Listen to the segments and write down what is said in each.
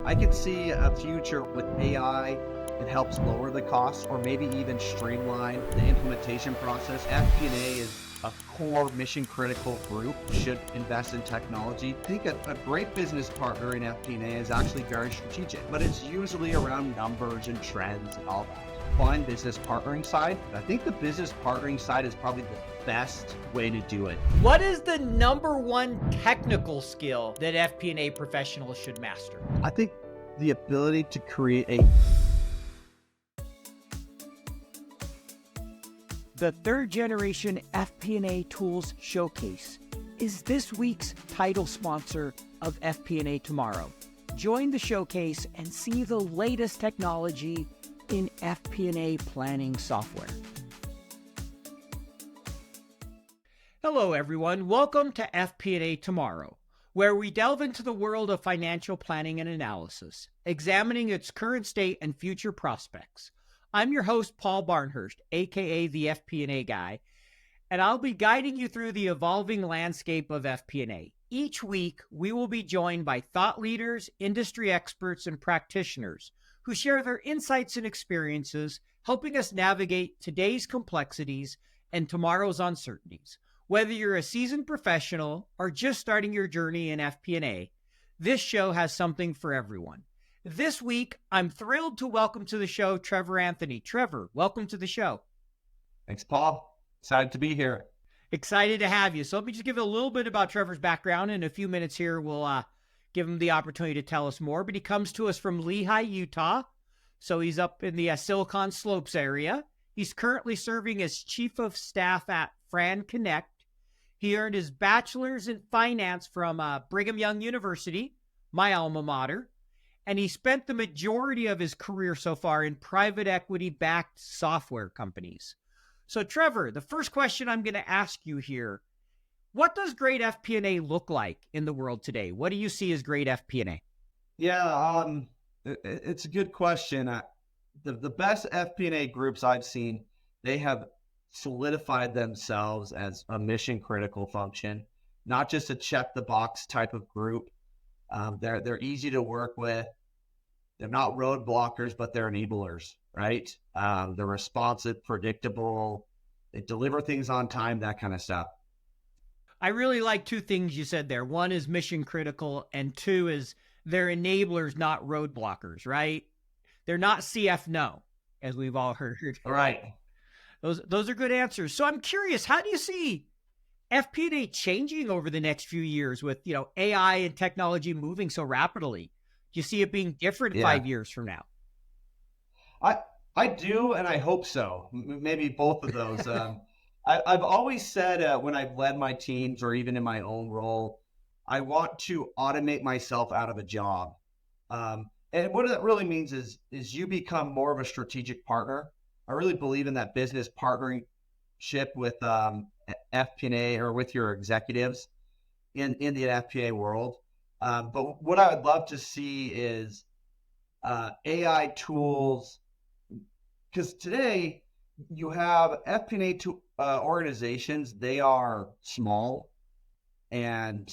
I could see a future with AI. It helps lower the costs or maybe even streamline the implementation process. FP&A is a core mission critical group, should invest in technology. I think a great business partner in FP&A is actually very strategic, but it's usually around numbers and trends and all that. Fun business partnering side. I think the business partnering side is probably the best way to do it. What is the number one technical skill that FP&A professionals should master? I think the ability to create The third generation FP&A Tools Showcase is this week's title sponsor of FP&A Tomorrow. Join the showcase and see the latest technology in FP&A planning software. Hello, everyone. Welcome to FP&A Tomorrow, where we delve into the world of financial planning and analysis, examining its current state and future prospects. I'm your host, Paul Barnhurst, aka the FP&A Guy, and I'll be guiding you through the evolving landscape of FP&A. Each week, we will be joined by thought leaders, industry experts, and practitioners who share their insights and experiences, helping us navigate today's complexities and tomorrow's uncertainties. Whether you're a seasoned professional or just starting your journey in FP&A, this show has something for everyone. This week, I'm thrilled to welcome to the show Trevor Anthony. Trevor, welcome to the show. Thanks, Paul. Excited to be here. Excited to have you. So let me just give you a little bit about Trevor's background. In a few minutes here, we'll give him the opportunity to tell us more. But he comes to us from Lehi, Utah. So he's up in the Silicon Slopes area. He's currently serving as Chief of Staff at FranConnect. He earned his bachelor's in finance from Brigham Young University, my alma mater. And he spent the majority of his career so far in private equity-backed software companies. So, Trevor, the first question I'm going to ask you here, what does great FP&A look like in the world today? What do you see as great FP&A? Yeah, it's a good question. The best FP&A groups I've seen, they have solidified themselves as a mission-critical function, not just a check-the-box type of group. They're easy to work with. They're not roadblockers, but they're enablers, right? They're responsive, predictable. They deliver things on time, that kind of stuff. I really like two things you said there. One is mission critical, and two is they're enablers, not roadblockers, right? They're not CF no, as we've all heard. Right. Those are good answers. So I'm curious, how do you see FP&A changing over the next few years with, AI and technology moving so rapidly? Do you see it being different 5 years from now? I do, and I hope so. Maybe both of those. I've always said when I've led my teams or even in my own role, I want to automate myself out of a job. And what that really means is you become more of a strategic partner. I really believe in that business partnership with FP&A or with your executives in the FP&A world. But what I would love to see is AI tools, because today you have FP&A organizations, they are small, and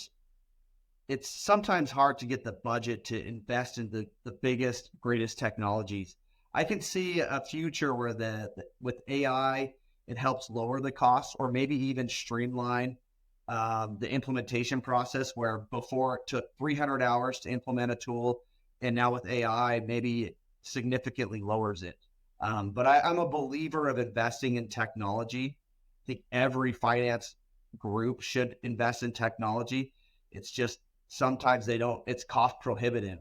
it's sometimes hard to get the budget to invest in the biggest, greatest technologies. I can see a future where with AI, it helps lower the costs or maybe even streamline the implementation process, where before it took 300 hours to implement a tool, and now with AI, maybe it significantly lowers it. But I'm a believer of investing in technology. I think every finance group should invest in technology. It's just sometimes it's cost prohibitive.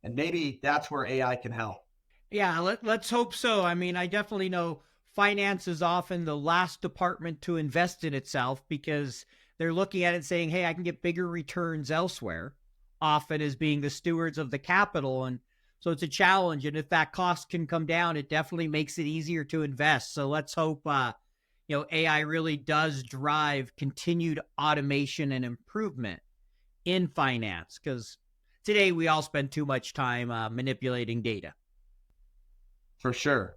And maybe that's where AI can help. Yeah, let's hope so. I mean, I definitely know finance is often the last department to invest in itself because they're looking at it saying, hey, I can get bigger returns elsewhere, often as being the stewards of the capital. And so it's a challenge. And if that cost can come down, it definitely makes it easier to invest. So let's hope, AI really does drive continued automation and improvement in finance, because today we all spend too much time manipulating data. For sure.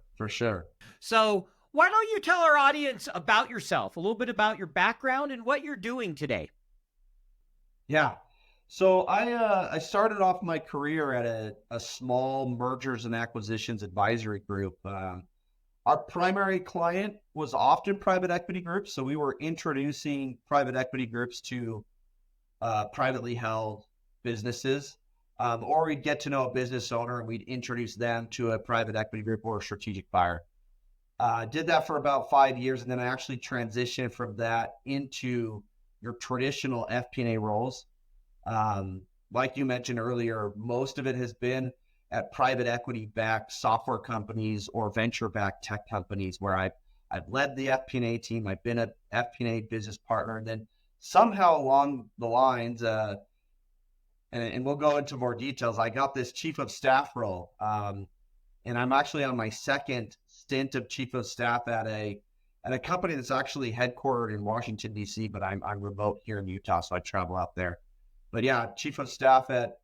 So why don't you tell our audience about yourself, a little bit about your background and what you're doing today? Yeah. So I started off my career at a small mergers and acquisitions advisory group. Our primary client was often private equity groups, so we were introducing private equity groups to privately held businesses, or we'd get to know a business owner and we'd introduce them to a private equity group or a strategic buyer. Did that for about 5 years, and then I actually transitioned from that into your traditional FP&A roles. Like you mentioned earlier, most of it has been at private equity backed software companies or venture backed tech companies where I've led the FP&A team. I've been an FP&A business partner, and then somehow along the lines, and we'll go into more details, I got this chief of staff role. And I'm actually on my second stint of chief of staff at a company that's actually headquartered in Washington, D.C., but I'm remote here in Utah, so I travel out there. But yeah, chief of staff at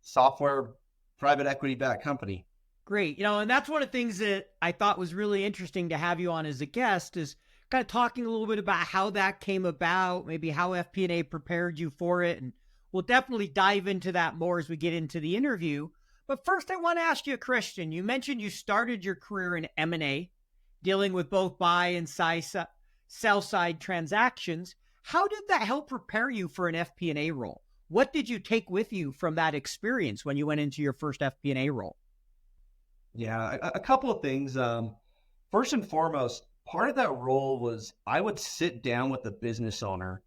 software private equity backed company. Great. And that's one of the things that I thought was really interesting to have you on as a guest is kind of talking a little bit about how that came about, maybe how FP&A prepared you for it. And we'll definitely dive into that more as we get into the interview. But first, I want to ask you a question. You mentioned you started your career in M&A, dealing with both buy and sell side transactions. How did that help prepare you for an FP&A role? What did you take with you from that experience when you went into your first FP&A role? Yeah, a couple of things. First and foremost, part of that role was I would sit down with the business owner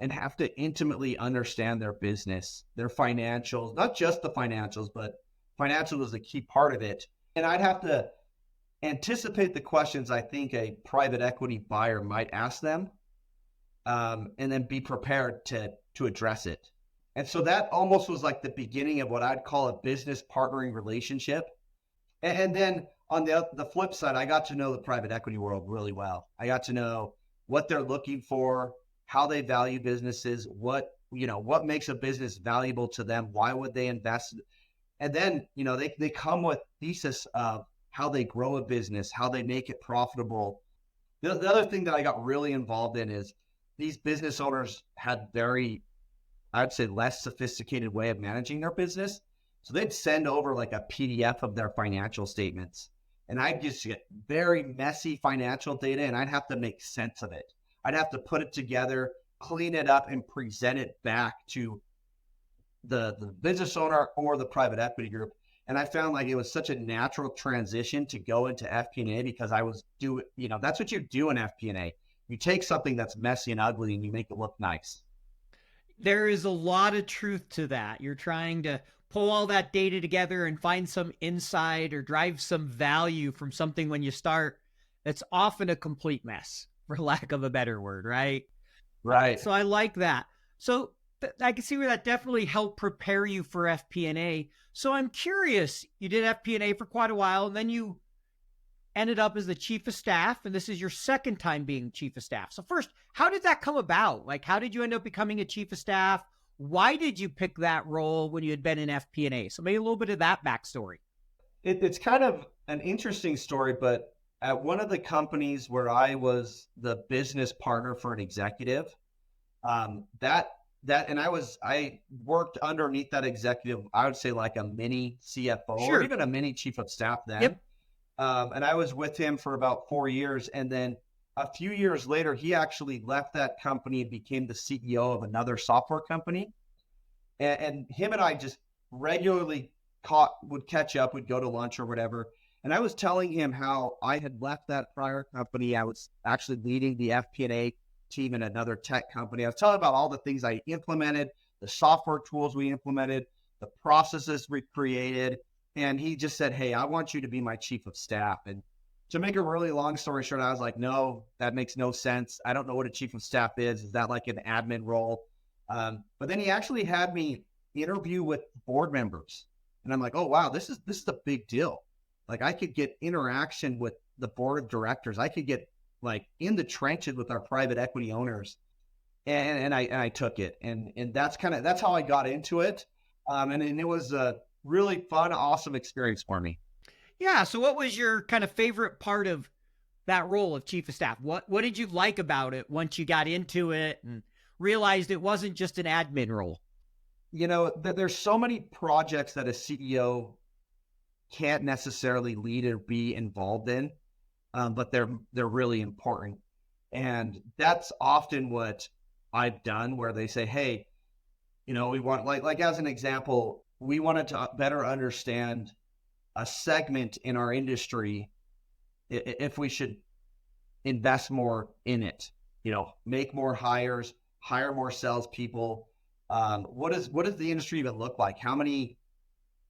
and have to intimately understand their business, their financials, not just the financials, but financial was a key part of it. And I'd have to anticipate the questions I think a private equity buyer might ask them, and then be prepared to address it. And so that almost was like the beginning of what I'd call a business partnering relationship. And then on the flip side, I got to know the private equity world really well. I got to know what they're looking for, how they value businesses, what makes a business valuable to them, why would they invest? And then, they come with thesis of how they grow a business, how they make it profitable. The other thing that I got really involved in is these business owners had I'd say less sophisticated way of managing their business. So they'd send over like a PDF of their financial statements, and I'd just get very messy financial data, and I'd have to make sense of it. I'd have to put it together, clean it up, and present it back to the business owner or the private equity group. And I found like it was such a natural transition to go into FP&A because that's what you do in FP&A. You take something that's messy and ugly and you make it look nice. There is a lot of truth to that. You're trying to pull all that data together and find some insight or drive some value from something when you start that's often a complete mess, for lack of a better word, right? Right. So I like that. So I can see where that definitely helped prepare you for FP&A. So I'm curious, you did FP&A for quite a while, and then you ended up as the chief of staff, and this is your second time being chief of staff. So first, how did that come about? Like, how did you end up becoming a chief of staff? Why did you pick that role when you had been in FP&A? So maybe a little bit of that backstory. It's kind of an interesting story, but at one of the companies where I was the business partner for an executive, and I worked underneath that executive, I would say like a mini CFO Sure. or even a mini chief of staff then. Yep. And I was with him for about 4 years. And then a few years later, he actually left that company and became the CEO of another software company. And him and I just regularly would catch up, would go to lunch or whatever. And I was telling him how I had left that prior company. I was actually leading the FP&A team in another tech company. I was telling about all the things I implemented, the software tools we implemented, the processes we created. And he just said, "Hey, I want you to be my chief of staff." And to make a really long story short, I was like, "No, that makes no sense. I don't know what a chief of staff is. Is that like an admin role?" But then he actually had me interview with board members. And I'm like, "Oh, wow, this is a big deal. Like I could get interaction with the board of directors. I could get like in the trenches with our private equity owners." And I took it. And that's how I got into it. And it was a really fun, awesome experience for me. Yeah. So what was your kind of favorite part of that role of chief of staff? What did you like about it once you got into it and realized it wasn't just an admin role? There's so many projects that a CEO can't necessarily lead or be involved in, but they're really important. And that's often what I've done, where they say, "Hey, we want like as an example, we wanted to better understand a segment in our industry if we should invest more in it, make more hires, hire more salespeople. What does the industry even look like? How many,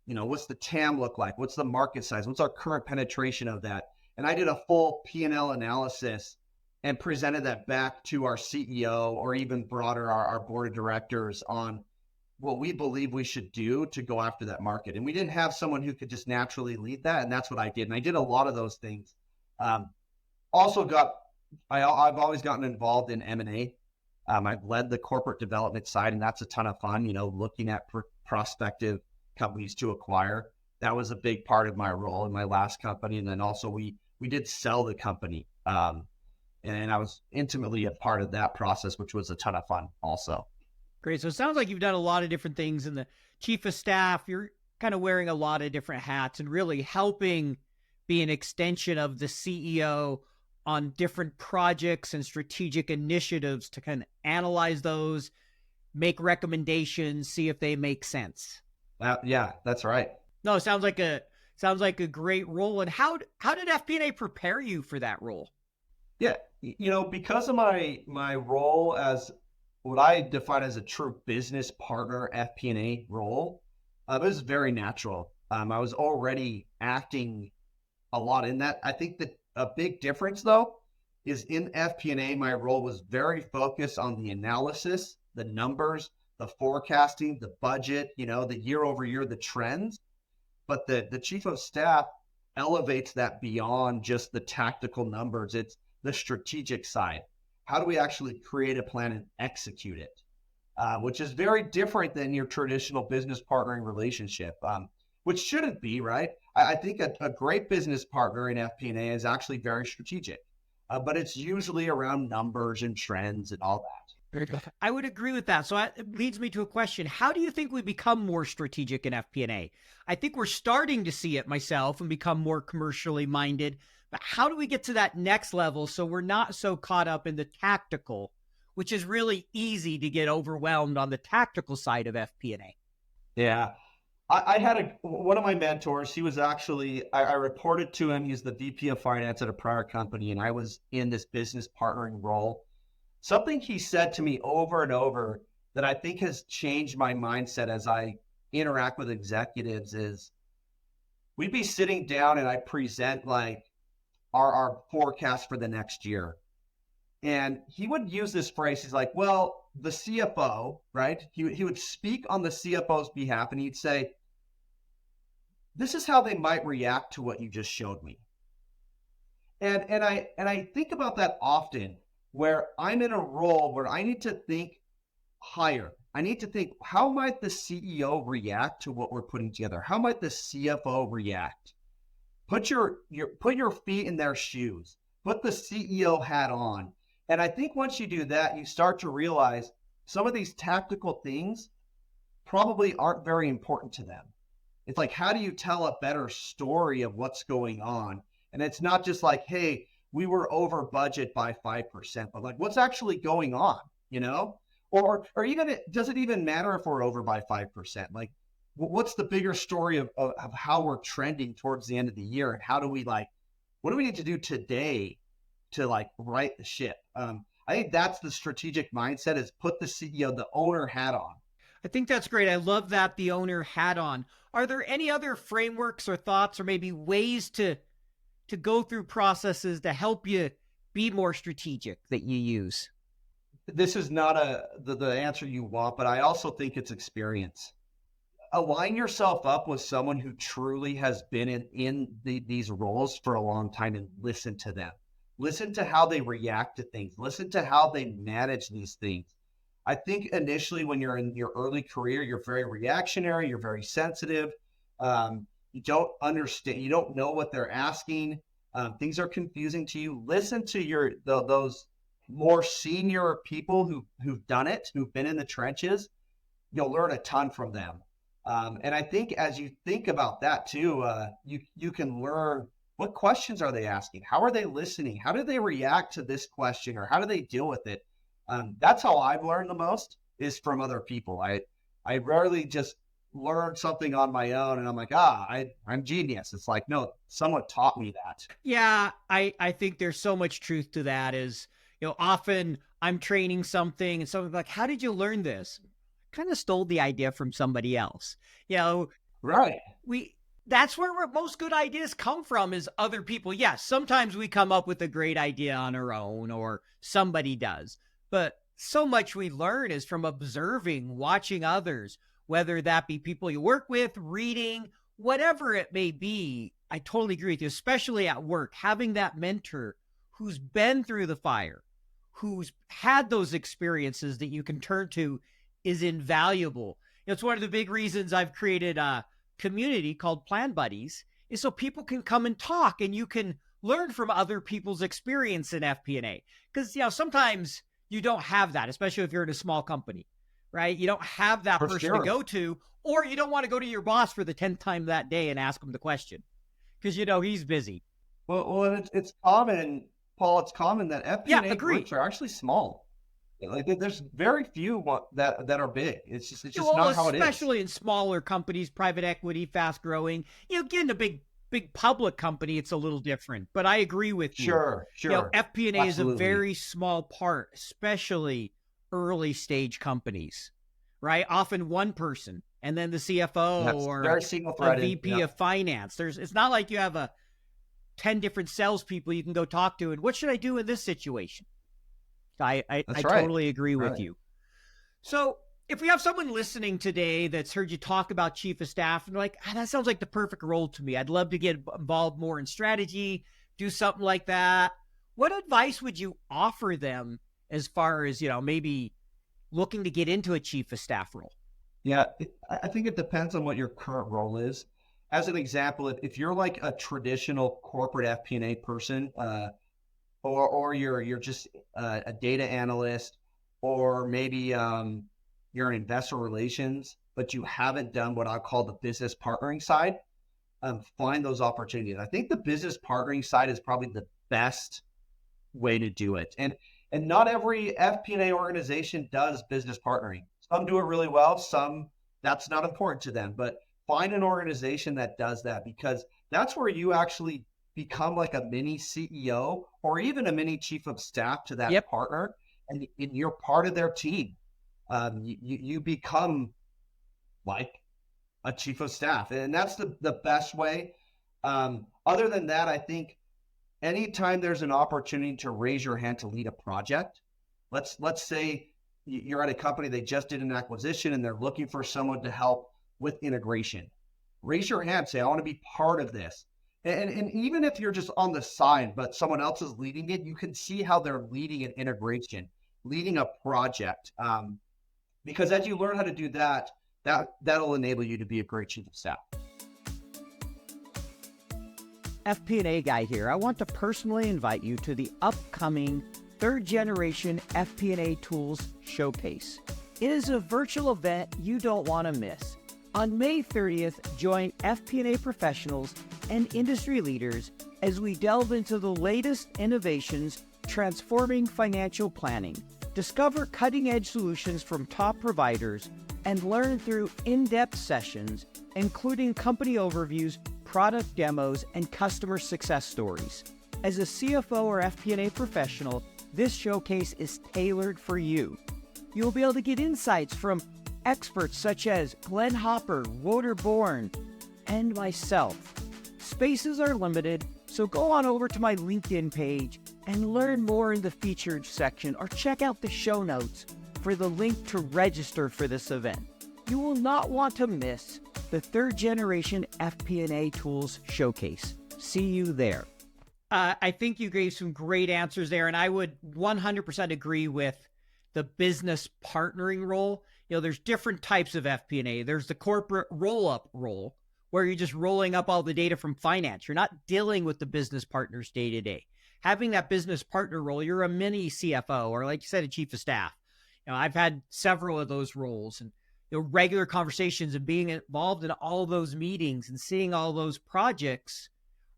what's the TAM look like? What's the market size? What's our current penetration of that?" And I did a full P&L analysis and presented that back to our CEO, or even broader, our board of directors, on what we believe we should do to go after that market. And we didn't have someone who could just naturally lead that. And that's what I did. And I did a lot of those things. Also I've always gotten involved in M&A. I've led the corporate development side, and that's a ton of fun, looking at prospective companies to acquire. That was a big part of my role in my last company. And then also we did sell the company. And I was intimately a part of that process, which was a ton of fun also. Great. So it sounds like you've done a lot of different things in the chief of staff. You're kind of wearing a lot of different hats and really helping be an extension of the CEO on different projects and strategic initiatives to kind of analyze those, make recommendations, see if they make sense. Yeah, that's right. No, it sounds like a great role. And how did FP&A prepare you for that role? Yeah, because of my role as what I define as a true business partner FP&A role, it was very natural. I was already acting a lot in that. I think that a big difference, though, is in FP&A, my role was very focused on the analysis, the numbers, the forecasting, the budget, the year over year, the trends. But the chief of staff elevates that beyond just the tactical numbers. It's the strategic side. How do we actually create a plan and execute it? Which is very different than your traditional business partnering relationship, which shouldn't be, right? I think a great business partner in FP&A is actually very strategic, but it's usually around numbers and trends and all that. I would agree with that. So it leads me to a question. How do you think we become more strategic in FP&A? I think we're starting to see it myself and become more commercially minded. But how do we get to that next level so we're not so caught up in the tactical, which is really easy to get overwhelmed on the tactical side of FP&A? Yeah. I had one of my mentors. He was actually, I reported to him. He's the VP of finance at a prior company, and I was in this business partnering role. Something he said to me over and over that I think has changed my mindset as I interact with executives is, we'd be sitting down and I present like our forecast for the next year. And he would use this phrase. He's like, well, the CFO, right? He would speak on the CFO's behalf, and he'd say, this is how they might react to what you just showed me. And I think about that often, where I'm in a role where I need to think higher. I need to think, how might the CEO react to what we're putting together? How might the CFO react? Put your feet in their shoes. Put the CEO hat on. And I think once you do that, you start to realize some of these tactical things probably aren't very important to them. It's like, how do you tell a better story of what's going on? And it's not just like, hey, we were over budget by 5%, but like, what's actually going on, Or even, does it even matter if we're over by 5%? Like, what's the bigger story of how we're trending towards the end of the year? And how do we what do we need to do today to right the ship? I think that's the strategic mindset, is put the CEO, the owner hat on. I think that's great. I love that, the owner hat on. Are there any other frameworks or thoughts or maybe ways to go through processes to help you be more strategic that you use? This is not the answer you want, but I also think it's experience. Align yourself up with someone who truly has been in these roles for a long time, and listen to them. Listen to how they react to things. Listen to how they manage these things. I think initially when you're in your early career, you're very reactionary, you're very sensitive. You don't understand, you don't know what they're asking. Things are confusing to you. Listen to those more senior people who've done it, who've been in the trenches, you'll learn a ton from them. And I think as you think about that too, you can learn what questions are they asking? How are they listening? How do they react to this question, or how do they deal with it? That's how I've learned the most, is from other people. I rarely just learn something on my own and I'm like, I'm genius. It's like, no, someone taught me that. Yeah, I think there's so much truth to that. Is, often I'm training something and someone's like, how did you learn this? Kind of stole the idea from somebody else. Right. That's where most good ideas come from, is other people. Yes, sometimes we come up with a great idea on our own, or somebody does. But so much we learn is from observing, watching others, whether that be people you work with, reading, whatever it may be. I totally agree with you, especially at work, having that mentor who's been through the fire, who's had those experiences that you can turn to, is invaluable. It's one of the big reasons I've created a community called Plan Buddies, is so people can come and talk and you can learn from other people's experience in FP&A. Because, sometimes you don't have that, especially if you're in a small company, right? You don't have that For person sure. to go to, or you don't want to go to your boss for the 10th time that day and ask him the question because he's busy. Well, it's common, Paul. It's common that FP&A agree. groups are actually small. Like, there's very few that are big. It's just Well, not how it is. especially in smaller companies, private equity, fast growing. Getting a big public company, it's a little different. But I agree with you. Sure. FP&A is a Absolutely. very small part, especially early stage companies, right? Often one person, and then the CFO That's or very a single-threaded. VP of finance. It's not like you have 10 different salespeople you can go talk to. And what should I do in this situation? I That's right. totally agree with you. So if we have someone listening today that's heard you talk about chief of staff and they're like, that sounds like the perfect role to me. I'd love to get involved more in strategy, do something like that. What advice would you offer them as far as, maybe looking to get into a chief of staff role? Yeah, I think it depends on what your current role is. As an example, if you're like a traditional corporate FP&A person, or you're just a data analyst, or maybe you're in investor relations, but you haven't done what I call the business partnering side, find those opportunities. I think the business partnering side is probably the best way to do it. And not every FP&A organization does business partnering. Some do it really well, some that's not important to them, but find an organization that does that, because that's where you actually become like a mini CEO or even a mini chief of staff to that partner, and you're part of their team. You become like a chief of staff, and that's the best way. Other than that, I think anytime there's an opportunity to raise your hand to lead a project, let's say you're at a company, they just did an acquisition and they're looking for someone to help with integration. Raise your hand, say, I want to be part of this. And even if you're just on the side, but someone else is leading it, you can see how they're leading an integration, leading a project. Because as you learn how to do that'll enable you to be a great chief of staff. FP&A guy here. I want to personally invite you to the upcoming third generation FP&A tools showcase. It is a virtual event you don't want to miss. On May 30th, join FP&A professionals and industry leaders as we delve into the latest innovations transforming financial planning. Discover cutting-edge solutions from top providers and learn through in-depth sessions, including company overviews, product demos, and customer success stories. As a CFO or FP&A professional, this showcase is tailored for you. You'll be able to get insights from experts such as Glenn Hopper, Wouter Bourne, and myself. Spaces are limited, so go on over to my LinkedIn page and learn more in the featured section, or check out the show notes for the link to register for this event. You will not want to miss the third generation FP&A tools showcase. See you there. I think you gave some great answers there, and I would 100% agree with the business partnering role. There's different types of FP&A. There's the corporate roll-up role, where you're just rolling up all the data from finance. You're not dealing with the business partners day to day. Having that business partner role, you're a mini CFO, or like you said, a chief of staff. I've had several of those roles, and regular conversations and being involved in all those meetings and seeing all those projects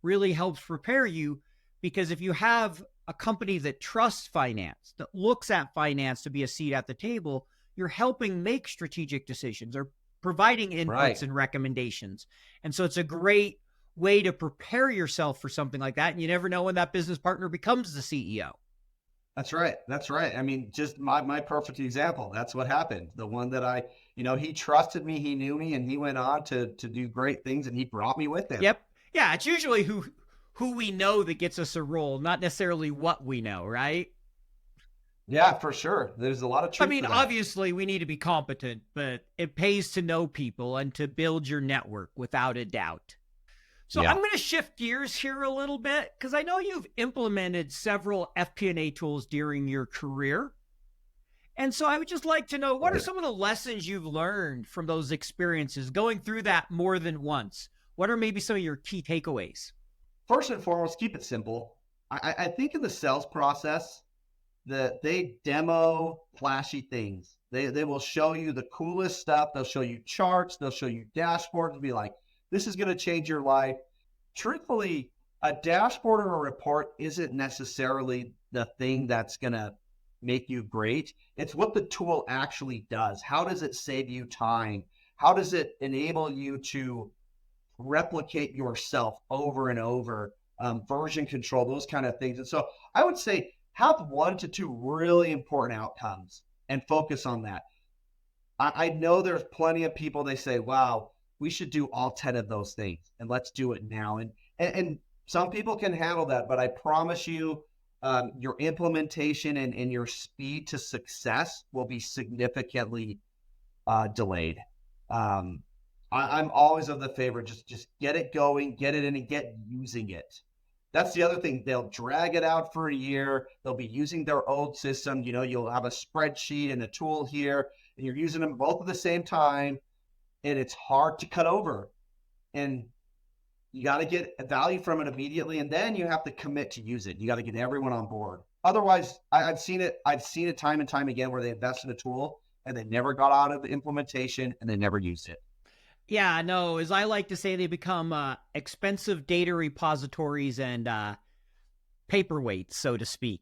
really helps prepare you, because if you have a company that trusts finance, that looks at finance to be a seat at the table, you're helping make strategic decisions or providing inputs Right. and recommendations. And so it's a great way to prepare yourself for something like that. And you never know when that business partner becomes the CEO. That's right. That's right. I mean, just my perfect example. That's what happened. The one that he trusted me, he knew me, and he went on to do great things, and he brought me with him. Yep. Yeah, it's usually who we know that gets us a role, not necessarily what we know, right? Yeah, for sure. There's a lot of I truth mean, to that. obviously we need to be competent, but it pays to know people and to build your network without a doubt. So Yeah. I'm going to shift gears here a little bit because I know you've implemented several FP&A tools during your career. And so I would just like to know, what are some of the lessons you've learned from those experiences going through that more than once? What are maybe some of your key takeaways? First and foremost, keep it simple. I think in the sales process that they demo flashy things. They will show you the coolest stuff. They'll show you charts. They'll show you dashboards and be like, this is going to change your life. Truthfully, a dashboard or a report isn't necessarily the thing that's going to make you great. It's what the tool actually does. How does it save you time? How does it enable you to replicate yourself over and over, version control, those kind of things. And so I would say have 1 to 2 really important outcomes and focus on that. I know there's plenty of people, they say, wow, we should do all 10 of those things and let's do it now. And some people can handle that, but I promise you, your implementation and your speed to success will be significantly delayed. I'm always of the favor, just get it going, get it in, and get using it. That's the other thing. They'll drag it out for a year. They'll be using their old system. You'll have a spreadsheet and a tool here, and you're using them both at the same time, and it's hard to cut over. And you got to get value from it immediately, and then you have to commit to use it. You got to get everyone on board. Otherwise, I've seen it time and time again where they invest in a tool and they never got out of the implementation and they never used it. Yeah, no, as I like to say, they become expensive data repositories and paperweights, so to speak,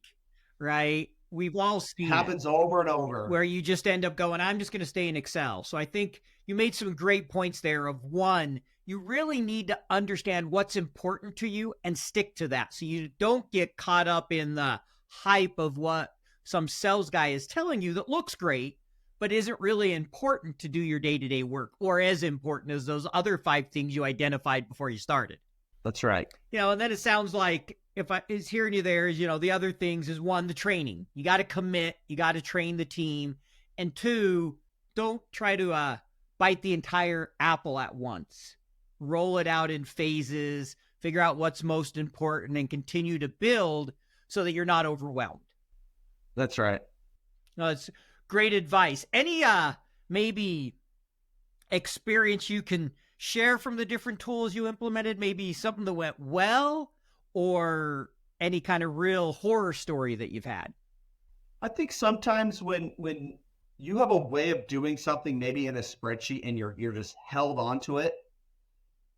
right? We've all seen Happens over and over. where you just end up going, I'm just going to stay in Excel. So I think you made some great points there of, one, you really need to understand what's important to you and stick to that. So you don't get caught up in the hype of what some sales guy is telling you that looks great, but isn't really important to do your day-to-day work, or as important as those other 5 things you identified before you started. That's right. And then it sounds like, if I is hearing you there, is, the other things is, 1, the training. You got to commit, you got to train the team. And 2, don't try to bite the entire apple at once. Roll it out in phases, figure out what's most important, and continue to build so that you're not overwhelmed. That's right. No, it's great advice. Any maybe experience you can share from the different tools you implemented? Maybe something that went well, or any kind of real horror story that you've had? I think sometimes when you have a way of doing something maybe in a spreadsheet and you're just held onto it,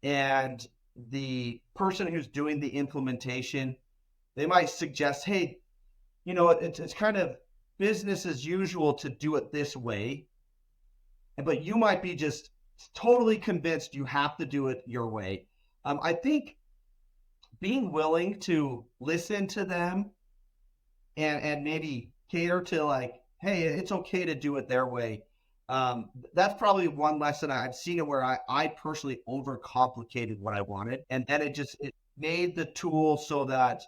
and the person who's doing the implementation, they might suggest, hey, it's kind of business as usual to do it this way, but you might be just totally convinced you have to do it your way. I think being willing to listen to them and maybe cater to, like, hey, it's okay to do it their way. That's probably one lesson. I've seen it where I personally overcomplicated what I wanted, and then it made the tool so that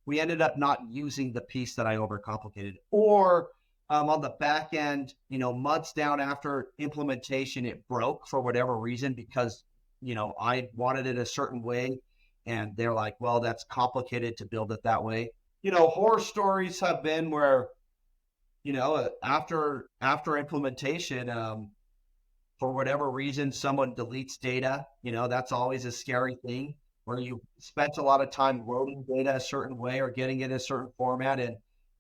we ended up not using the piece that I overcomplicated. Or on the back end, months down after implementation, it broke for whatever reason because, I wanted it a certain way. And they're like, well, that's complicated to build it that way. Horror stories have been where, after implementation, for whatever reason, someone deletes data. That's always a scary thing, where you spent a lot of time loading data a certain way or getting it in a certain format,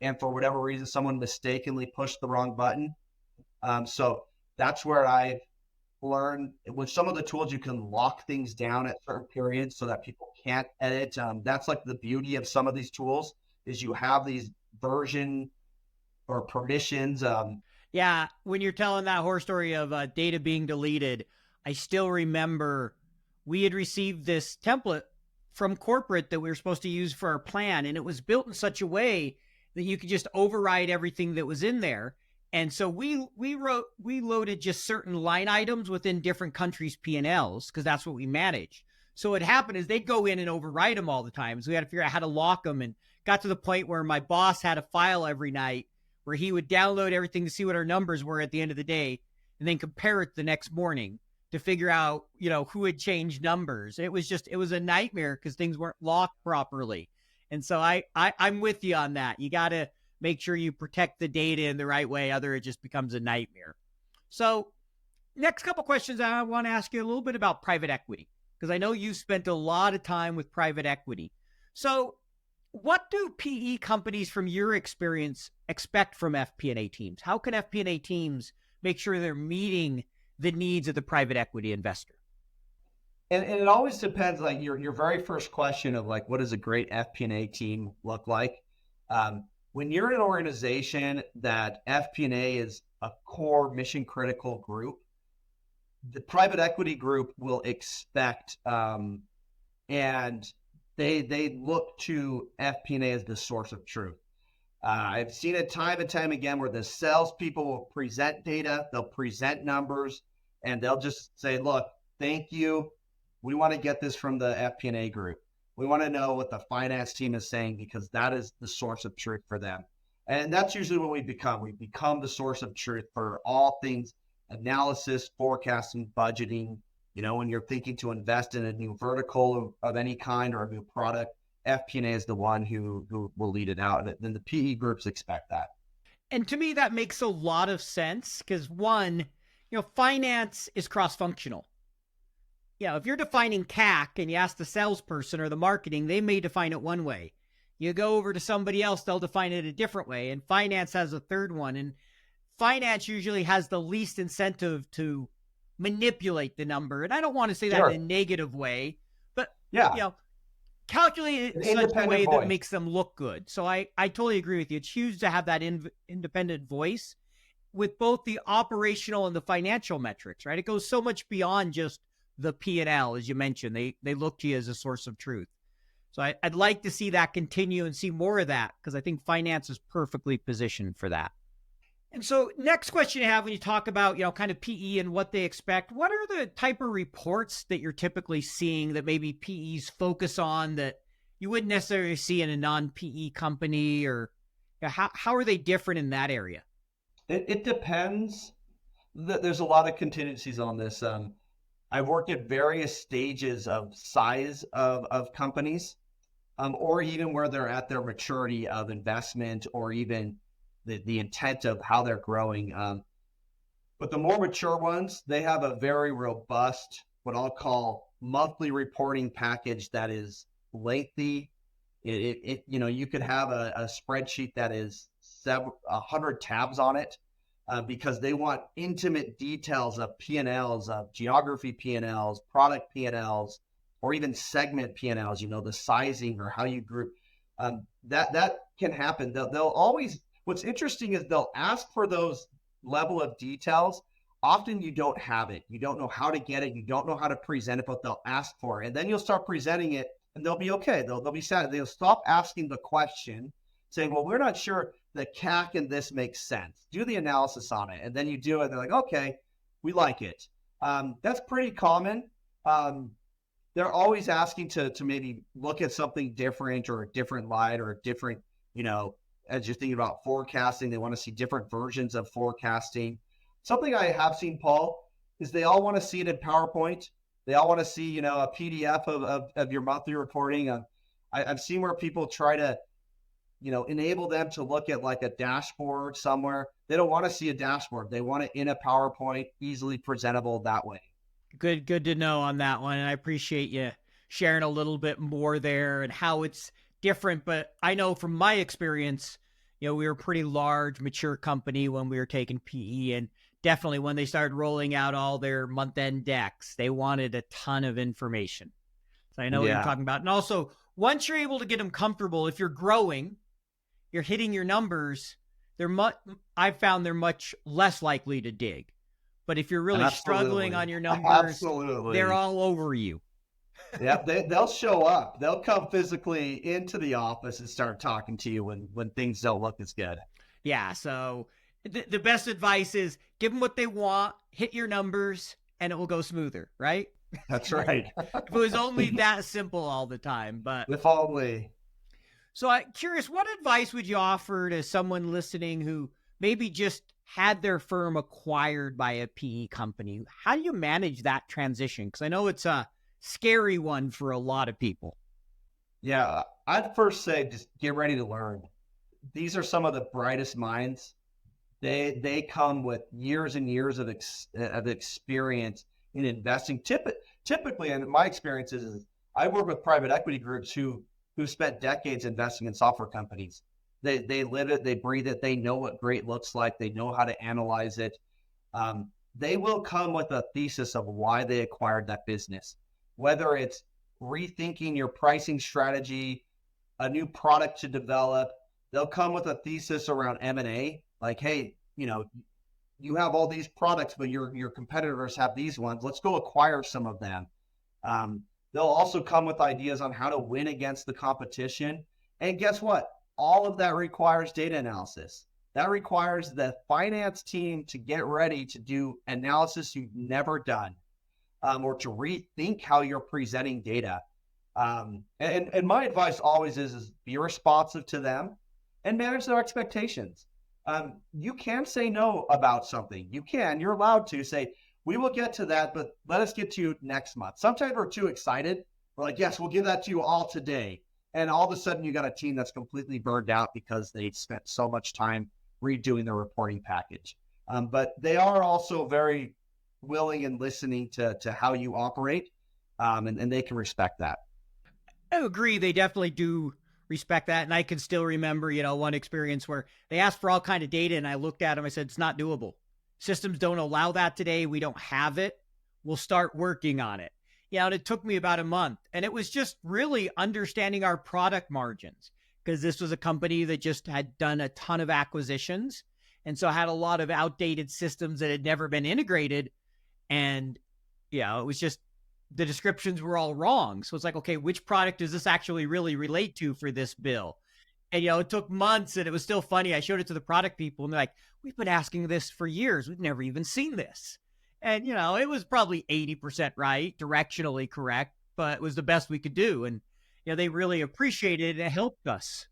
and for whatever reason, someone mistakenly pushed the wrong button. So That's where I've learned with some of the tools, you can lock things down at certain periods so that people can't edit. That's like the beauty of some of these tools is you have these version or permissions. Yeah, when you're telling that horror story of data being deleted, I still remember we had received this template from corporate that we were supposed to use for our plan, and it was built in such a way that you could just override everything that was in there. And so we loaded just certain line items within different countries' P&Ls because that's what we manage. So what happened is they'd go in and override them all the time. So we had to figure out how to lock them, and got to the point where my boss had a file every night where he would download everything to see what our numbers were at the end of the day and then compare it the next morning to figure out, who had changed numbers. It was a nightmare because things weren't locked properly. And so I'm with you on that. You got to make sure you protect the data in the right way. Other it just becomes a nightmare. So next couple questions, I want to ask you a little bit about private equity, because I know you spent a lot of time with private equity. So what do PE companies, from your experience, expect from FP&A teams? How can FP&A teams make sure they're meeting the needs of the private equity investor? And it always depends, like your very first question of like, what does a great FP&A team look like? When you're in an organization that FP&A is a core mission critical group, the private equity group will expect, and they look to FP&A as the source of truth. I've seen it time and time again where the salespeople will present data, they'll present numbers, and they'll just say, look, thank you. We want to get this from the FP&A group. We want to know what the finance team is saying because that is the source of truth for them. And that's usually what we become. We become the source of truth for all things analysis, forecasting, budgeting. When you're thinking to invest in a new vertical of any kind or a new product, FP&A is the one who will lead it out. And then the PE groups expect that. And to me, that makes a lot of sense because one, finance is cross-functional. If you're defining CAC and you ask the salesperson or the marketing, they may define it one way. You go over to somebody else, they'll define it a different way. And finance has a third one. And finance usually has the least incentive to manipulate the number. And I don't want to say that in a negative way, but calculate it in such a way that makes them look good. So I totally agree with you. It's huge to have that independent voice with both the operational and the financial metrics, right? It goes so much beyond just the P&L, as you mentioned. They look to you as a source of truth. So I'd like to see that continue and see more of that because I think finance is perfectly positioned for that. And so next question you have when you talk about, kind of PE and what they expect, what are the type of reports that you're typically seeing that maybe PEs focus on that you wouldn't necessarily see in a non-PE company, or how are they different in that area? It depends. There's a lot of contingencies on this. I've worked at various stages of size of companies, or even where they're at their maturity of investment, or even the intent of how they're growing. But the more mature ones, they have a very robust, what I'll call monthly reporting package that is lengthy. You could have a spreadsheet that is 100 tabs on it. Because they want intimate details of P&Ls, of geography P&Ls, product P&Ls, or even segment P&Ls, the sizing or how you group. That can happen. They'll always, what's interesting is they'll ask for those level of details. Often you don't have it. You don't know how to get it. You don't know how to present it, but they'll ask for it. And then you'll start presenting it and they'll be okay. They'll be sad. They'll stop asking the question, saying, well, we're not sure the CAC in this makes sense. Do the analysis on it. And then you do it. They're like, okay, we like it. That's pretty common. They're always asking to maybe look at something different or a different light or a different, as you're thinking about forecasting, they want to see different versions of forecasting. Something I have seen, Paul, is they all want to see it in PowerPoint. They all want to see, a PDF of your monthly reporting. I've seen where people try to, enable them to look at like a dashboard somewhere. They don't want to see a dashboard. They want it in a PowerPoint, easily presentable that way. Good to know on that one. And I appreciate you sharing a little bit more there and how it's different. But I know from my experience, we were a pretty large, mature company when we were taking PE, and definitely when they started rolling out all their month-end decks, they wanted a ton of information. So I know what you're talking about. And also, once you're able to get them comfortable, if you're growing, you're hitting your numbers, I've found they're much less likely to dig. But if you're really struggling on your numbers, they're all over you. Yeah, they'll show up. They'll come physically into the office and start talking to you when things don't look as good. Yeah, so the best advice is give them what they want, hit your numbers, and it will go smoother, right? That's right. If it was only that simple all the time, but if only. So I'm curious, what advice would you offer to someone listening who maybe just had their firm acquired by a PE company? How do you manage that transition? Because I know it's a scary one for a lot of people. Yeah, I'd first say just get ready to learn. These are some of the brightest minds. They come with years and years of experience in investing. Typically, and my experience is I work with private equity groups who spent decades investing in software companies. They live it, they breathe it, they know what great looks like, they know how to analyze it. They will come with a thesis of why they acquired that business, whether it's rethinking your pricing strategy, a new product to develop. They'll come with a thesis around M&A, like, hey, you have all these products, but your competitors have these ones. Let's go acquire some of them. They'll also come with ideas on how to win against the competition. And guess what? All of that requires data analysis. That requires the finance team to get ready to do analysis you've never done, or to rethink how you're presenting data. And my advice always is be responsive to them and manage their expectations. You can say no about something. You're allowed to say, we will get to that, but let us get to you next month. Sometimes we're too excited. We're like, yes, we'll give that to you all today. And all of a sudden you got a team that's completely burned out because they spent so much time redoing the reporting package. But they are also very willing and listening to how you operate, and they can respect that. I agree. They definitely do respect that. And I can still remember, one experience where they asked for all kind of data and I looked at them, I said, it's not doable. Systems don't allow that today. We don't have it. We'll start working on it. And it took me about a month. And it was just really understanding our product margins, because this was a company that just had done a ton of acquisitions. And so had a lot of outdated systems that had never been integrated. And it was just, the descriptions were all wrong. So it's like, okay, which product does this actually really relate to for this bill? And, it took months, and it was still funny. I showed it to the product people and they're like, we've been asking this for years. We've never even seen this. And, it was probably 80% right, directionally correct, but it was the best we could do. And, they really appreciated it and helped us.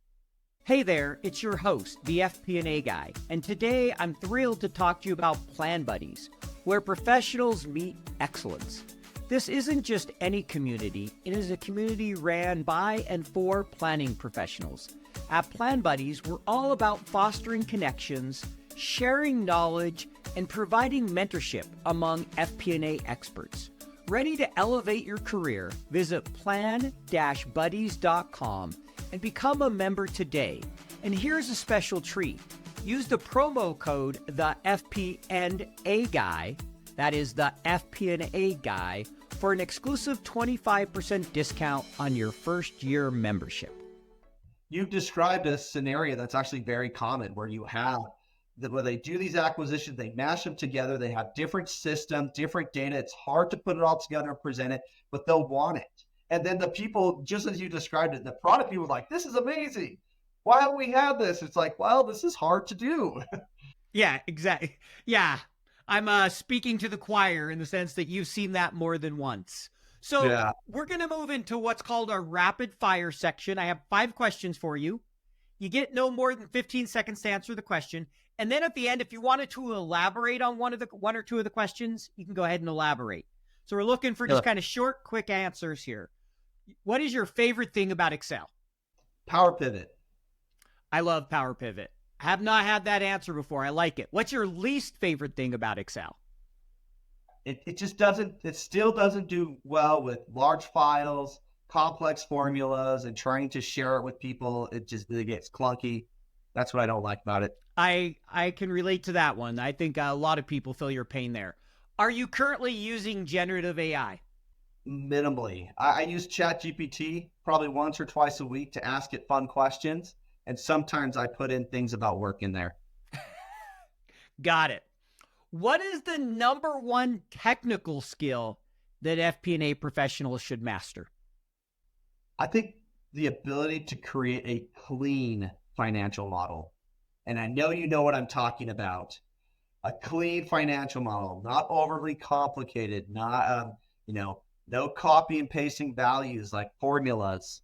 Hey there, it's your host, the FP&A guy. And today I'm thrilled to talk to you about Plan Buddies, where professionals meet excellence. This isn't just any community. It is a community ran by and for planning professionals. At Plan Buddies, we're all about fostering connections, sharing knowledge, and providing mentorship among FP&A experts. Ready to elevate your career? Visit plan-buddies.com and become a member today. And here's a special treat. Use the promo code the FP&A guy, that is the FP&A guy, for an exclusive 25% discount on your first year membership. You've described a scenario that's actually very common, where you have where they do these acquisitions, they mash them together, they have different systems, different data. It's hard to put it all together and present it, but they'll want it. And then the people, just as you described it, the product people are like, this is amazing. Why haven't we had this? It's like, well, this is hard to do. Yeah, exactly. Yeah. I'm speaking to the choir in the sense that you've seen that more than once. So We're going to move into what's called our rapid fire section. I have 5 questions for you. You get no more than 15 seconds to answer the question. And then at the end, if you wanted to elaborate on one or two of the questions, you can go ahead and elaborate. So we're looking for just kind of short, quick answers here. What is your favorite thing about Excel? Power Pivot. I love Power Pivot. I have not had that answer before. I like it. What's your least favorite thing about Excel? It still doesn't do well with large files, complex formulas, and trying to share it with people. It gets clunky. That's what I don't like about it. I can relate to that one. I think a lot of people feel your pain there. Are you currently using generative AI? Minimally. I use ChatGPT probably once or twice a week to ask it fun questions. And sometimes I put in things about work in there. Got it. What is the number one technical skill that FP&A professionals should master? I think the ability to create a clean financial model. And I know you know what I'm talking about. A clean financial model, not overly complicated, not, no copy and pasting values like formulas.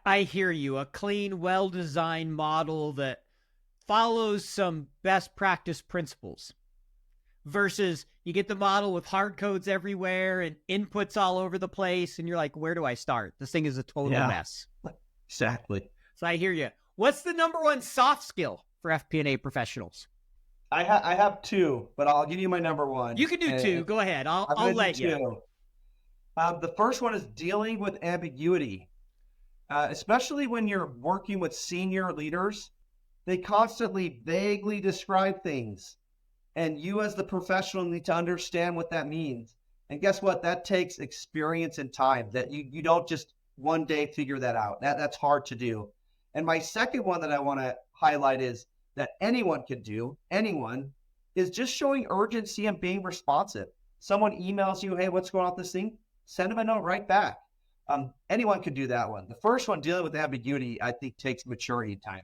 I hear you. A clean, well-designed model that follows some best practice principles versus you get the model with hard codes everywhere and inputs all over the place. And you're like, where do I start? This thing is a total mess. Exactly. So I hear you. What's the number one soft skill for FP&A professionals? I have two, but I'll give you my number one. You can do two. Go ahead. I'll let you. The first one is dealing with ambiguity, especially when you're working with senior leaders. They constantly vaguely describe things, and you as the professional need to understand what that means. And guess what? That takes experience and time. That you don't just one day figure that out. That's hard to do. And my second one that I want to highlight is that anyone can do, is just showing urgency and being responsive. Someone emails you, hey, what's going on with this thing? Send them a note right back. Anyone could do that one. The first one, dealing with ambiguity, I think takes maturity and time.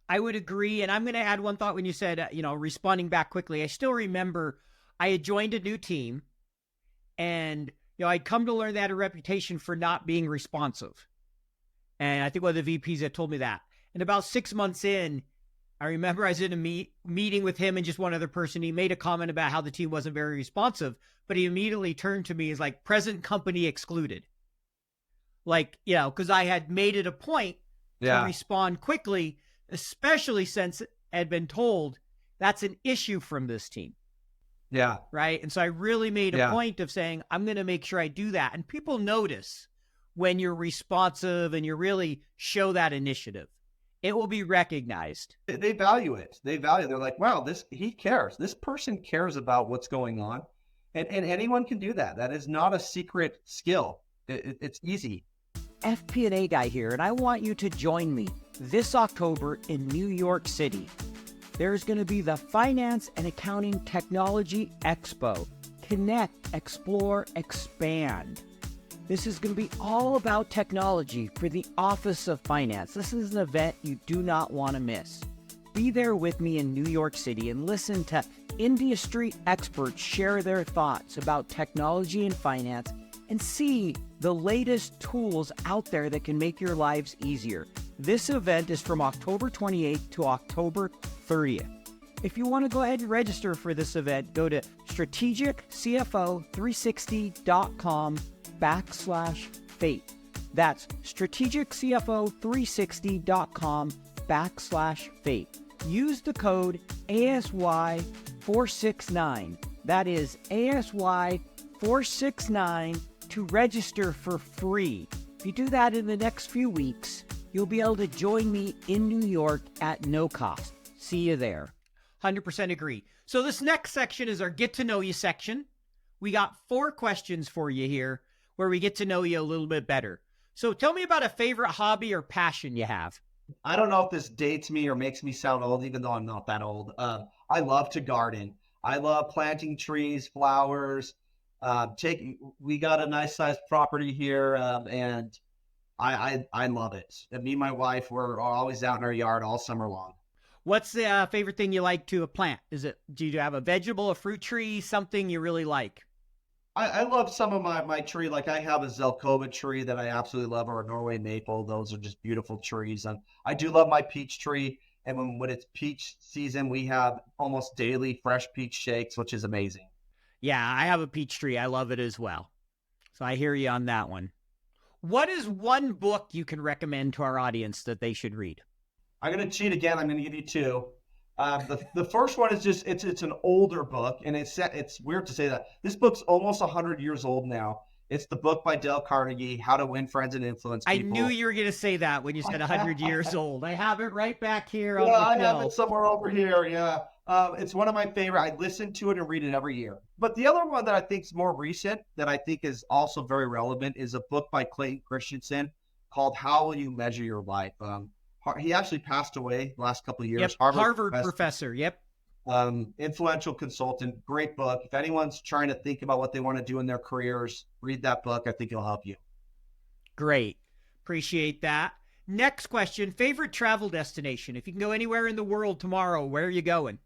I would agree. And I'm going to add one thought when you said, responding back quickly. I still remember I had joined a new team and, I'd come to learn they had a reputation for not being responsive. And I think one of the VPs had told me that. And about 6 months in, I remember I was in a meeting with him and just one other person. He made a comment about how the team wasn't very responsive, but he immediately turned to me as like, present company excluded. Like, because I had made it a point to respond quickly, especially since I had been told that's an issue from this team. Yeah. Right. And so I really made a point of saying, I'm going to make sure I do that. And people notice when you're responsive and you really show that initiative. It will be recognized. They value it. They're like, wow, he cares. This person cares about what's going on. And anyone can do that. That is not a secret skill. It's easy. FP&A guy here, and I want you to join me this October in New York City. There's going to be the Finance and Accounting Technology Expo. Connect, explore, expand. This is going to be all about technology for the Office of Finance. This is an event you do not want to miss. Be there with me in New York City and listen to industry experts share their thoughts about technology and finance and see the latest tools out there that can make your lives easier. This event is from October 28th to October 30th. If you want to go ahead and register for this event, go to strategiccfo360.com/fate. That's strategiccfo360.com/fate. Use the code ASY469. That is ASY469 to register for free. If you do that in the next few weeks, you'll be able to join me in New York at no cost. See you there. 100% agree. So this next section is our Get to Know You section. We got 4 questions for you here where we get to know you a little bit better. So tell me about a favorite hobby or passion you have. I don't know if this dates me or makes me sound old, even though I'm not that old. I love to garden. I love planting trees, flowers. We got a nice sized property here, and I love it. And me and my wife, we're always out in our yard all summer long. What's the favorite thing you like to plant? Do you have a vegetable, a fruit tree, something you really like? I love some of my tree. Like I have a Zelkova tree that I absolutely love, or a Norway maple. Those are just beautiful trees. I do love my peach tree. And when it's peach season, we have almost daily fresh peach shakes, which is amazing. Yeah, I have a peach tree. I love it as well. So I hear you on that one. What is one book you can recommend to our audience that they should read? I'm going to cheat again. I'm going to give you 2. The first one is it's an older book, and it's weird to say that. This book's almost 100 years old now. It's the book by Dale Carnegie, How to Win Friends and Influence I People. knew you were going to say that when you said 100 years old. I have it right back here on Yeah, the I have shelf. it somewhere over here. Yeah. It's one of my favorite. I listen to it and read it every year. But the other one that I think is more recent, that I think is also very relevant, is a book by Clayton Christensen called How Will You Measure Your Life? He actually passed away the last couple of years. Yep, Harvard professor. Yep. Influential consultant. Great book. If anyone's trying to think about what they want to do in their careers, read that book. I think it'll help you. Great. Appreciate that. Next question. Favorite travel destination? If you can go anywhere in the world tomorrow, where are you going?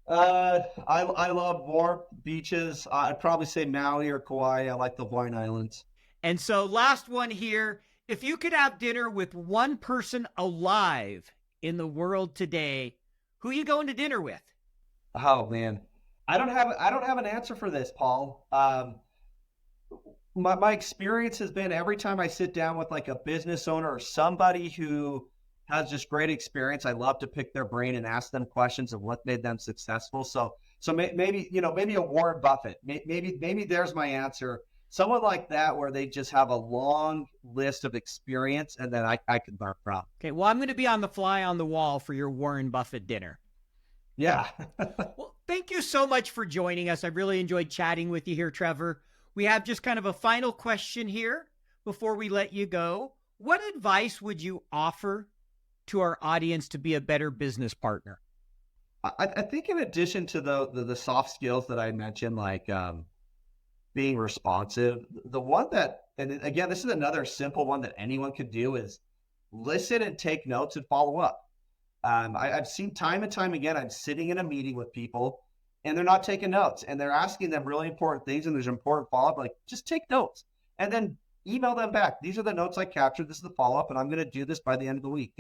I love warm beaches. I'd probably say Maui or Kauai. I like the Hawaiian Islands. And so last one here. If you could have dinner with one person alive in the world today, who are you going to dinner with? Oh man, I don't have an answer for this, Paul. My experience has been every time I sit down with like a business owner or somebody who has just great experience, I love to pick their brain and ask them questions of what made them successful. So maybe maybe a Warren Buffett. Maybe there's my answer. Someone like that where they just have a long list of experience and then I could learn from. Okay, well, I'm going to be on the fly on the wall for your Warren Buffett dinner. Yeah. Well, thank you so much for joining us. I really enjoyed chatting with you here, Trevor. We have just kind of a final question here before we let you go. What advice would you offer to our audience to be a better business partner? I think in addition to the soft skills that I mentioned, like being responsive, the one that, and again, this is another simple one that anyone could do, is listen and take notes and follow up. I've seen time and time again, I'm sitting in a meeting with people and they're not taking notes and they're asking them really important things and there's important follow-up, like just take notes and then email them back. These are the notes I captured. This is the follow-up and I'm going to do this by the end of the week.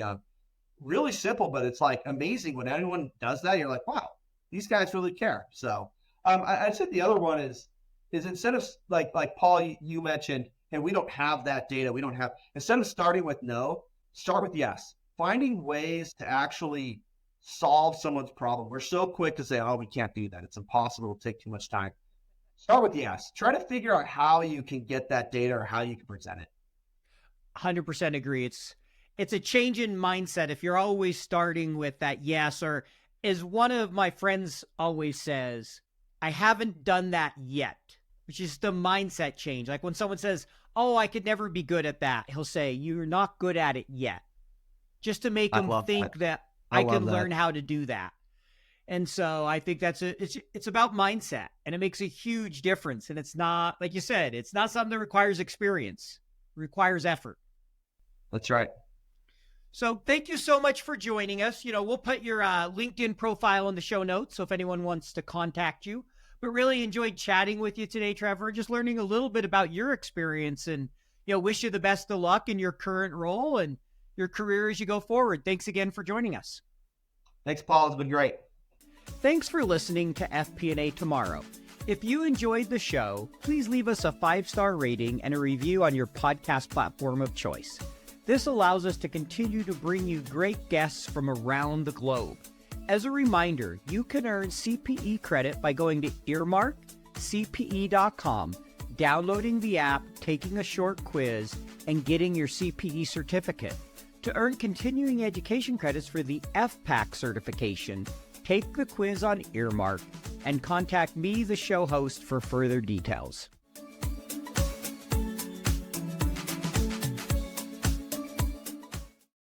Really simple, but it's like amazing when anyone does that. You're like, wow, these guys really care. So I'd say the other one is instead of like Paul, you mentioned, and we don't have that data. We don't have, instead of starting with no, start with yes. Finding ways to actually solve someone's problem. We're so quick to say, oh, we can't do that. It's impossible. It'll take too much time. Start with yes. Try to figure out how you can get that data or how you can present it. 100% agree. It's a change in mindset. If you're always starting with that yes, or as one of my friends always says, I haven't done that yet, which is the mindset change. Like when someone says, oh, I could never be good at that, he'll say, you're not good at it yet. Just to make them think that I can learn how to do that. And so I think it's about mindset, and it makes a huge difference. And it's not, like you said, it's not something that requires experience. It requires effort. That's right. So thank you so much for joining us. We'll put your LinkedIn profile in the show notes, so if anyone wants to contact you. But really enjoyed chatting with you today, Trevor, just learning a little bit about your experience, and wish you the best of luck in your current role and your career as you go forward. Thanks again for joining us. Thanks, Paul. It's been great. Thanks for listening to FP&A Tomorrow. If you enjoyed the show, please leave us a 5-star rating and a review on your podcast platform of choice. This allows us to continue to bring you great guests from around the globe. As a reminder, you can earn CPE credit by going to earmarkcpe.com, downloading the app, taking a short quiz, and getting your CPE certificate. To earn continuing education credits for the FPAC certification, take the quiz on Earmark and contact me, the show host, for further details.